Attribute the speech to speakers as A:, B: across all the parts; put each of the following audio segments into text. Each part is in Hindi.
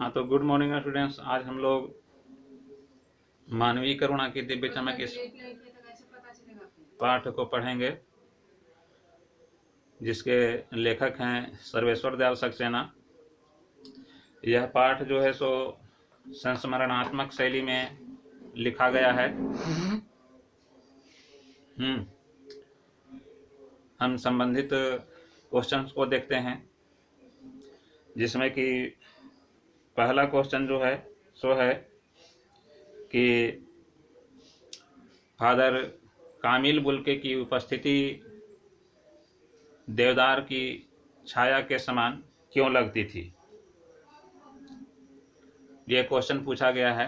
A: हाँ, तो गुड मॉर्निंग स्टूडेंट्स। आज हम लोग मानवीय करुणा की दिव्य चमक इस पाठ को पढ़ेंगे, जिसके लेखक हैं सर्वेश्वर दयाल सक्सेना। यह पाठ जो है सो संस्मरणात्मक शैली में लिखा गया है। हम संबंधित क्वेश्चंस को देखते हैं, जिसमें कि पहला क्वेश्चन जो है सो है कि फादर कामिल बुल्के की उपस्थिति देवदार की छाया के समान क्यों लगती थी। ये क्वेश्चन पूछा गया है।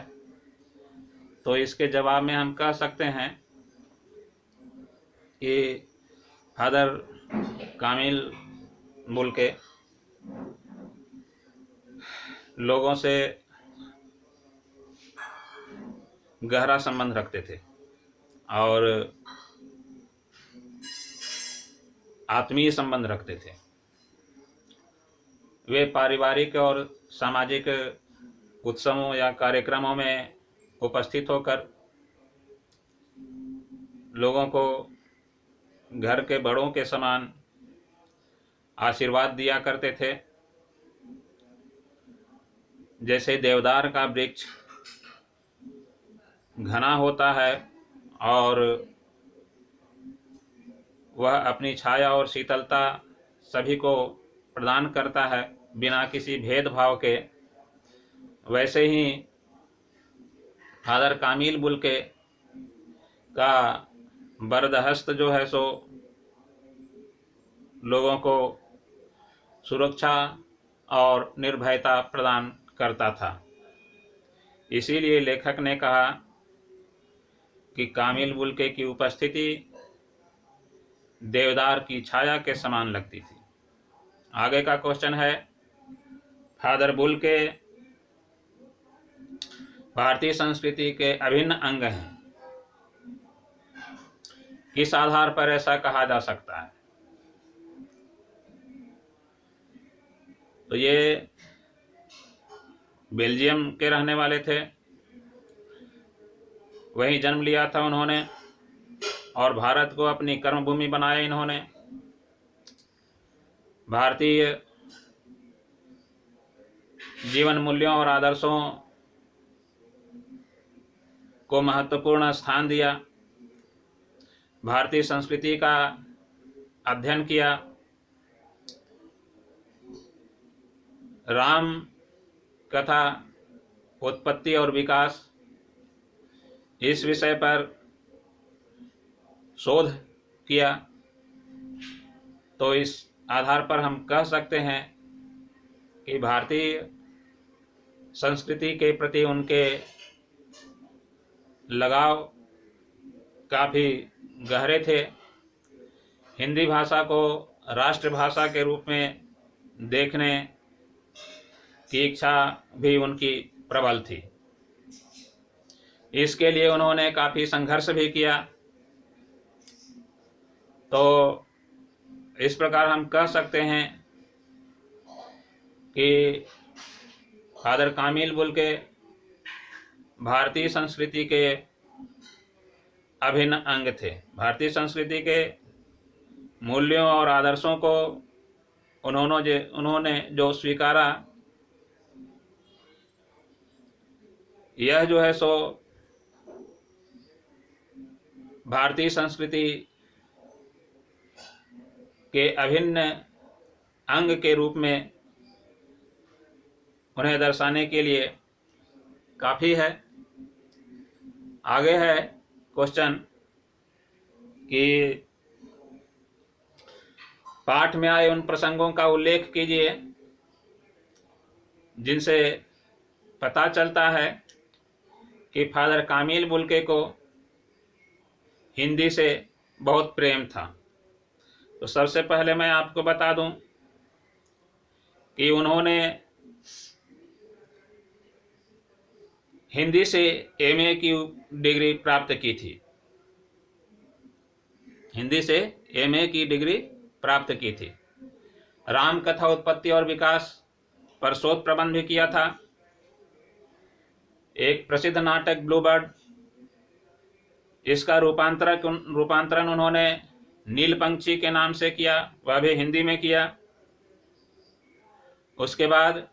A: तो इसके जवाब में हम कह सकते हैं कि फादर कामिल बुल्के लोगों से गहरा संबंध रखते थे और आत्मीय संबंध रखते थे। वे पारिवारिक और सामाजिक उत्सवों या कार्यक्रमों में उपस्थित होकर लोगों को घर के बड़ों के समान आशीर्वाद दिया करते थे। जैसे देवदार का वृक्ष घना होता है और वह अपनी छाया और शीतलता सभी को प्रदान करता है बिना किसी भेदभाव के, वैसे ही फादर कामिल बुल्के का बरदहस्त जो है सो लोगों को सुरक्षा और निर्भयता प्रदान करता था। इसीलिए लेखक ने कहा कि कामिल बुल्के की उपस्थिति देवदार की छाया के समान लगती थी। आगे का क्वेश्चन है, फादर बुल्के भारतीय संस्कृति के अभिन्न अंग हैं। किस आधार पर ऐसा कहा जा सकता है। तो ये बेल्जियम के रहने वाले थे, वहीं जन्म लिया था उन्होंने और भारत को अपनी कर्मभूमि बनाया इन्होंने। भारतीय जीवन मूल्यों और आदर्शों को महत्वपूर्ण स्थान दिया, भारतीय संस्कृति का अध्ययन किया, राम कथा उत्पत्ति और विकास इस विषय पर शोध किया। तो इस आधार पर हम कह सकते हैं कि भारतीय संस्कृति के प्रति उनके लगाव काफ़ी गहरे थे। हिंदी भाषा को राष्ट्रभाषा के रूप में देखने की इच्छा भी उनकी प्रबल थी। इसके लिए उन्होंने काफ़ी संघर्ष भी किया। तो इस प्रकार हम कह सकते हैं कि फादर कामिल बुल्के भारतीय संस्कृति के अभिन्न अंग थे। भारतीय संस्कृति के मूल्यों और आदर्शों को उन्होंने जो स्वीकारा, यह जो है सो भारतीय संस्कृति के अभिन्न अंग के रूप में उन्हें दर्शाने के लिए काफ़ी है। आगे है क्वेश्चन कि पाठ में आए उन प्रसंगों का उल्लेख कीजिए जिनसे पता चलता है कि फादर कामिल बुल्के को हिंदी से बहुत प्रेम था। तो सबसे पहले मैं आपको बता दूं कि उन्होंने हिंदी से एमए की डिग्री प्राप्त की थी। हिंदी से एमए की डिग्री प्राप्त की थी। राम कथा उत्पत्ति और विकास पर शोध प्रबंध भी किया था। एक प्रसिद्ध नाटक ब्लूबर्ड, इसका रूपांतरण उन्होंने नीलपंछी के नाम से किया, वह भी हिंदी में किया। उसके बाद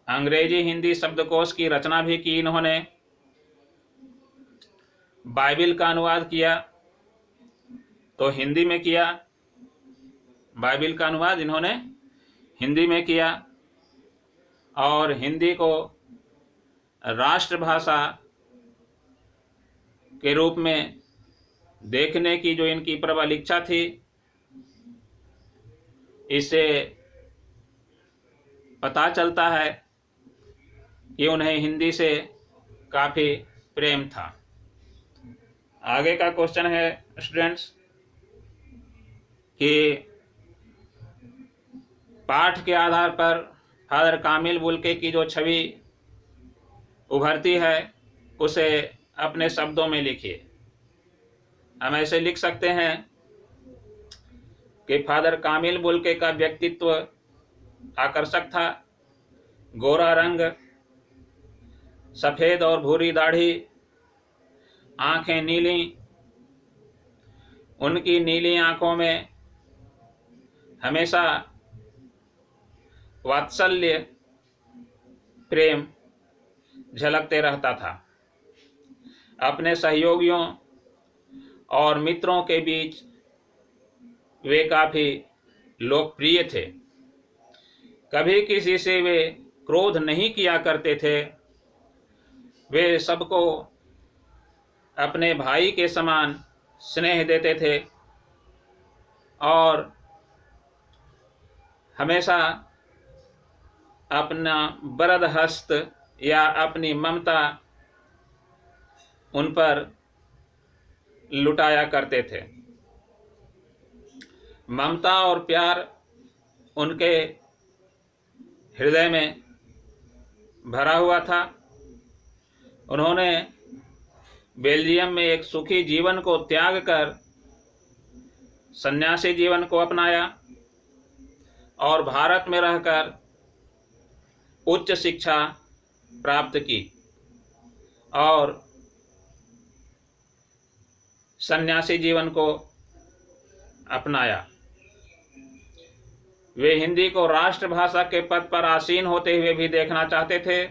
A: अंग्रेजी हिंदी शब्दकोश की रचना भी की इन्होंने। बाइबिल का अनुवाद किया तो हिंदी में किया, बाइबिल का अनुवाद इन्होंने हिंदी में किया, और हिंदी को राष्ट्रभाषा के रूप में देखने की जो इनकी प्रबल इच्छा थी, इससे पता चलता है कि उन्हें हिंदी से काफ़ी प्रेम था। आगे का क्वेश्चन है स्टूडेंट्स कि पाठ के आधार पर फादर कामिल बुल्के की जो छवि उभरती है उसे अपने शब्दों में लिखिए। हम ऐसे लिख सकते हैं कि फादर कामिल बुल्के का व्यक्तित्व आकर्षक था। गोरा रंग, सफ़ेद और भूरी दाढ़ी, आंखें नीली, उनकी नीली आंखों में हमेशा वात्सल्य प्रेम झलकते रहता था। अपने सहयोगियों और मित्रों के बीच वे काफ़ी लोकप्रिय थे। कभी किसी से वे क्रोध नहीं किया करते थे। वे सबको अपने भाई के समान स्नेह देते थे और हमेशा अपना बरद हस्त या अपनी ममता उन पर लुटाया करते थे। ममता और प्यार उनके हृदय में भरा हुआ था। उन्होंने बेल्जियम में एक सुखी जीवन को त्याग कर सन्यासी जीवन को अपनाया और भारत में रहकर उच्च शिक्षा प्राप्त की और सन्यासी जीवन को अपनाया। वे हिंदी को राष्ट्रभाषा के पद पर आसीन होते हुए भी देखना चाहते थे,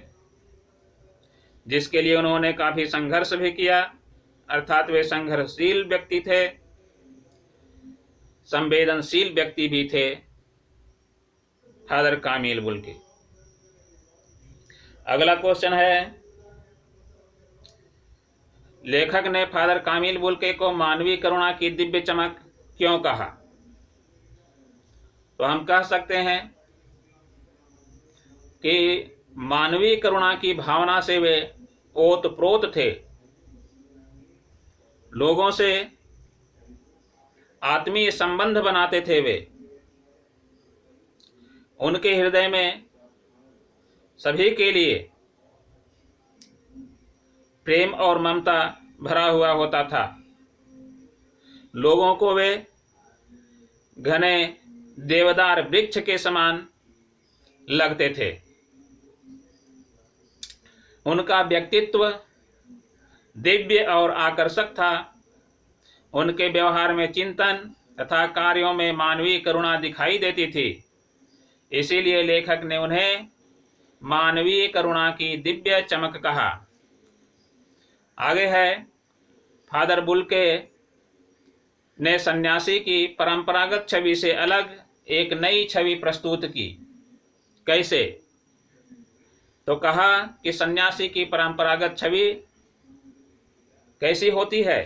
A: जिसके लिए उन्होंने काफ़ी संघर्ष भी किया। अर्थात वे संघर्षशील व्यक्ति थे, संवेदनशील व्यक्ति भी थे फादर कामिल बुल्के। अगला क्वेश्चन है, लेखक ने फादर कामिल बुल्के को मानवीय करुणा की दिव्य चमक क्यों कहा? तो हम कह सकते हैं कि मानवीय करुणा की भावना से वे ओतप्रोत थे। लोगों से आत्मीय संबंध बनाते थे। वे उनके हृदय में सभी के लिए प्रेम और ममता भरा हुआ होता था। लोगों को वे घने देवदार वृक्ष के समान लगते थे। उनका व्यक्तित्व दिव्य और आकर्षक था। उनके व्यवहार में चिंतन तथा कार्यों में मानवीय करुणा दिखाई देती थी। इसीलिए लेखक ने उन्हें मानवीय करुणा की दिव्य चमक कहा। आगे है, फादर बुल्के ने सन्यासी की परंपरागत छवि से अलग एक नई छवि प्रस्तुत की। कैसे? तो कहा कि सन्यासी की परंपरागत छवि कैसी होती है।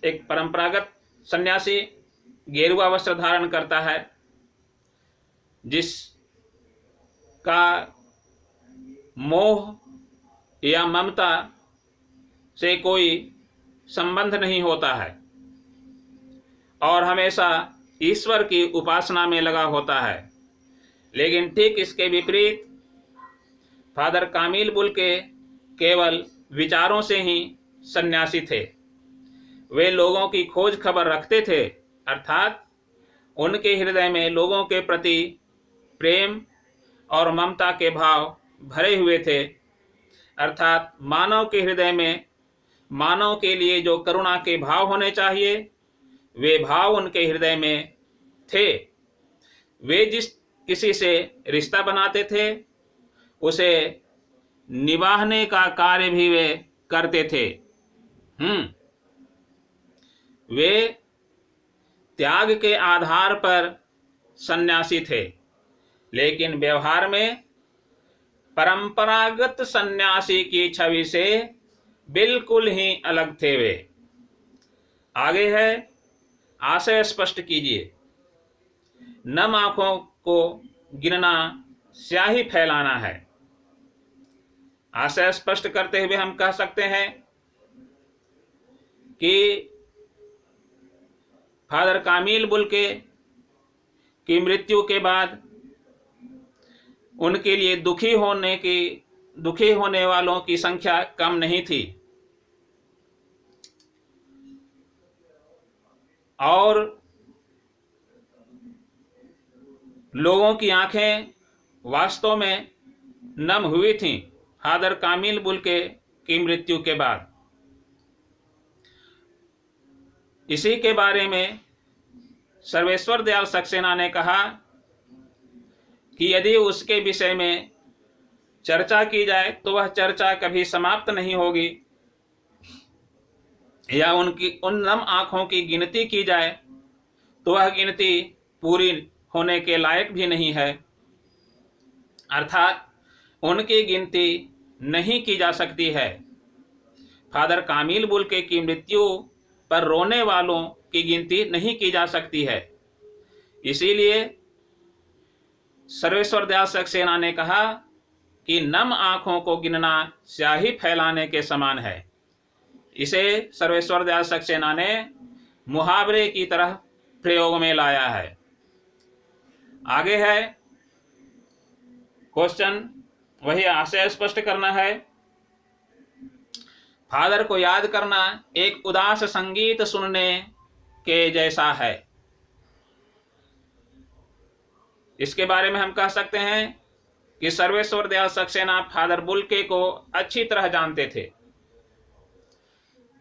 A: एक परंपरागत सन्यासी गेरुआ वस्त्र धारण करता है, जिसका मोह या ममता से कोई संबंध नहीं होता है और हमेशा ईश्वर की उपासना में लगा होता है। लेकिन ठीक इसके विपरीत फादर कामिल बुल्के केवल विचारों से ही सन्यासी थे। वे लोगों की खोज खबर रखते थे, अर्थात उनके हृदय में लोगों के प्रति प्रेम और ममता के भाव भरे हुए थे, अर्थात मानव के हृदय में मानव के लिए जो करुणा के भाव होने चाहिए वे भाव उनके हृदय में थे। वे जिस किसी से रिश्ता बनाते थे उसे निभाने का कार्य भी वे करते थे। वे त्याग के आधार पर सन्यासी थे, लेकिन व्यवहार में परंपरागत सन्यासी की छवि से बिल्कुल ही अलग थे वे। आगे है, आशय स्पष्ट कीजिए। नम आंखों को गिनना स्याही फैलाना है। आशय स्पष्ट करते हुए हम कह सकते हैं कि फादर कामिल बुल्के की मृत्यु के बाद उनके लिए दुखी होने वालों की संख्या कम नहीं थी, और लोगों की आंखें वास्तव में नम हुई थीं फादर कामिल बुल्के की मृत्यु के बाद। इसी के बारे में सर्वेश्वर दयाल सक्सेना ने कहा कि यदि उसके विषय में चर्चा की जाए तो वह चर्चा कभी समाप्त नहीं होगी, या उन नम आंखों की गिनती की जाए तो वह गिनती पूरी होने के लायक भी नहीं है। अर्थात उनकी गिनती नहीं की जा सकती है। फादर कामिल बुल्के की मृत्यु पर रोने वालों की गिनती नहीं की जा सकती है। इसीलिए सर्वेश्वर दयाल सक्सेना ने कहा कि नम आंखों को गिनना स्याही फैलाने के समान है। इसे सर्वेश्वर दयाल सक्सेना ने मुहावरे की तरह प्रयोग में लाया है। आगे है क्वेश्चन, वही आशय स्पष्ट करना है। फादर को याद करना एक उदास संगीत सुनने के जैसा है। इसके बारे में हम कह सकते हैं कि सर्वेश्वर दयाल सक्सेना फादर बुल्के को अच्छी तरह जानते थे।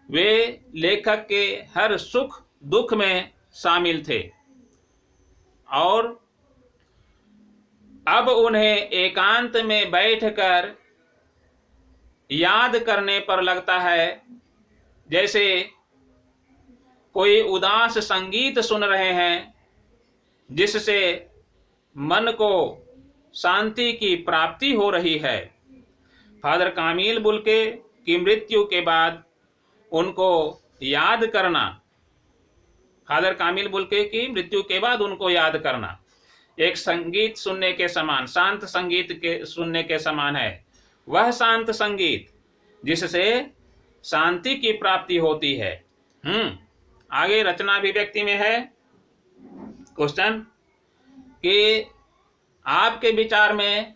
A: वे लेखक के हर सुख दुख में शामिल थे, और अब उन्हें एकांत में बैठकर याद करने पर लगता है जैसे कोई उदास संगीत सुन रहे हैं, जिससे मन को शांति की प्राप्ति हो रही है। फादर कामिल बुल्के की मृत्यु के बाद उनको याद करना, फादर कामिल बुल्के की मृत्यु के बाद उनको याद करना एक संगीत सुनने के समान, शांत संगीत के सुनने के समान है। वह शांत संगीत जिससे शांति की प्राप्ति होती है। आगे रचना अभिव्यक्ति में है क्वेश्चन कि आपके विचार में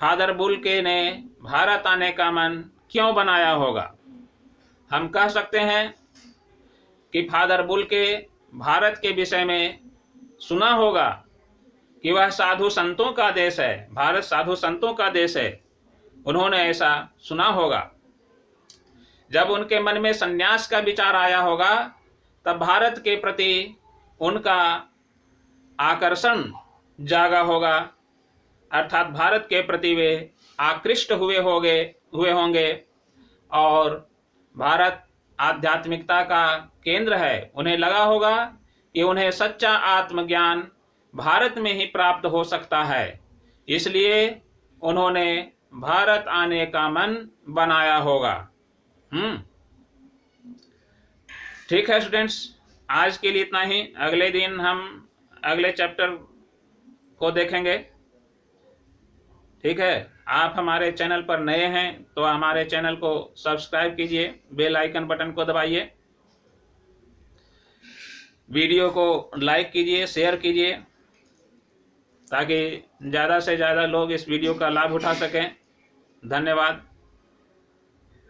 A: फादर बुल्के ने भारत आने का मन क्यों बनाया होगा। हम कह सकते हैं कि फादर बुल्के भारत के विषय में सुना होगा कि वह साधु संतों का देश है, भारत साधु संतों का देश है। उन्होंने ऐसा सुना होगा। जब उनके मन में संन्यास का विचार आया होगा तब भारत के प्रति उनका आकर्षण जागा होगा, अर्थात भारत के प्रति वे आकृष्ट हुए होंगे और भारत आध्यात्मिकता का केंद्र है। उन्हें लगा होगा कि उन्हें सच्चा आत्मज्ञान भारत में ही प्राप्त हो सकता है, इसलिए उन्होंने भारत आने का मन बनाया होगा। ठीक है स्टूडेंट्स, आज के लिए इतना ही। अगले दिन हम अगले चैप्टर को देखेंगे। ठीक है, आप हमारे चैनल पर नए हैं तो हमारे चैनल को सब्सक्राइब कीजिए, बेल आइकन बटन को दबाइए, वीडियो को लाइक कीजिए, शेयर कीजिए, ताकि ज़्यादा से ज़्यादा लोग इस वीडियो का लाभ उठा सकें। धन्यवाद।